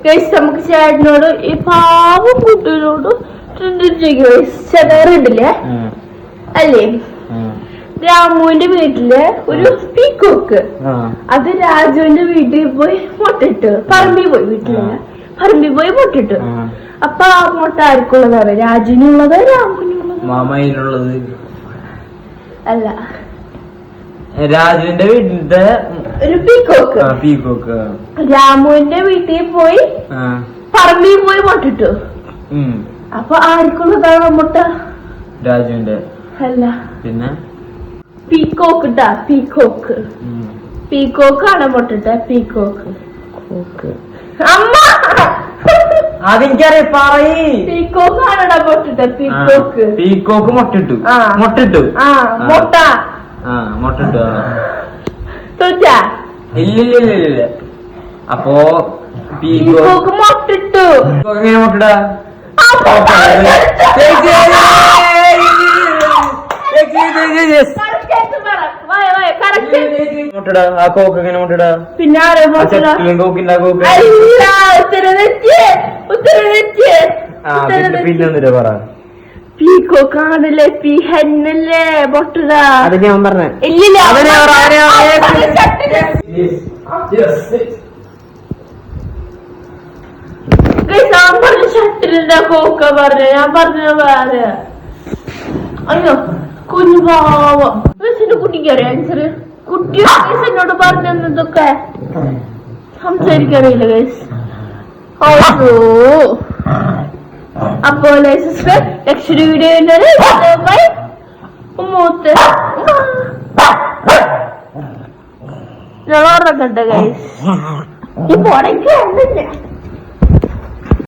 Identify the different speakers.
Speaker 1: Guys നമുക്ക് ചേട്ടനോട് ഈ പാവം കുട്ടിയോട് ചെതറിണ്ടില്ലേ അല്ലേ? രാമുവിന്റെ വീട്ടില് ഒരു പീക്കോക്ക്, അത് രാജുവിന്റെ വീട്ടിൽ പോയി മുട്ടിട്ടു. പറമ്പിൽ പോയി, വീട്ടിലല്ല പറമ്പിൽ പോയി മുട്ടിട്ടു. അപ്പൊ ആ മുട്ട ആർക്കുള്ളതാണ്? രാജുവിനുള്ളത്, രാമുവിനുള്ളത് അല്ല,
Speaker 2: രാജുവിന്റെ വീട്ടിലത്തെ
Speaker 1: ഒരു പീക്കോക്ക്. രാമുവിന്റെ വീട്ടിൽ പോയി പറമ്പിൽ പോയി മുട്ടിട്ടു. അപ്പൊ ആർക്കുള്ളതാണ് മുട്ട?
Speaker 2: രാജുവിന്റെ
Speaker 1: അല്ല,
Speaker 2: പിന്നെ
Speaker 1: പീക്കോക്ക് ട്ടാ, പീക്കോക്ക്. പീക്കോക്കാണ് മുട്ടിട്ട. പീക്കോക്ക് അമ്മ
Speaker 2: അതെനിക്കറിയാം, പറയ്.
Speaker 1: പീക്കോക്കാണടാ മുട്ടിട്ട. പീക്കോക്ക്.
Speaker 2: പീക്കോക്ക് മുട്ടിട്ടു. മുട്ടിട്ടു
Speaker 1: മുട്ട
Speaker 2: മുട്ടിട്ടു.
Speaker 1: തോറ്റാ?
Speaker 2: ഇല്ലില്ല. അപ്പോ
Speaker 1: പീക്കോക്ക് മുട്ടിട്ടു.
Speaker 2: എങ്ങനെ മുട്ടിടാ? ആ കോക്ക് എങ്ങനെ മുട്ടിടാ?
Speaker 1: പിന്നെ
Speaker 2: പിന്നെ പറ.
Speaker 1: പീക്കോക്കാണല്ലേ, പീ ഹെന്നല്ലേ മുട്ടിടാ?
Speaker 2: അത് ഞാൻ പറഞ്ഞ.
Speaker 1: ഇല്ലില്ല, ഞാൻ പറഞ്ഞ ഷട്ടിലിന്റെ കോക്ക പറഞ്ഞ, ഞാൻ പറഞ്ഞ വേറെ. അയ്യോ കുഞ്ഞു പാവം. കുട്ടിക്കറിയാം ആൻസർ. കുട്ടി എന്നോട് പറഞ്ഞതൊക്കെ സംസാരിക്കറിയില്ല ഗൈസ്. അപ്പോ നെക്സ്റ്റ് വീഡിയോ ഞാൻ ഉറങ്ങട്ടെ ഗൈസ്. ഈ പോടേക്ക്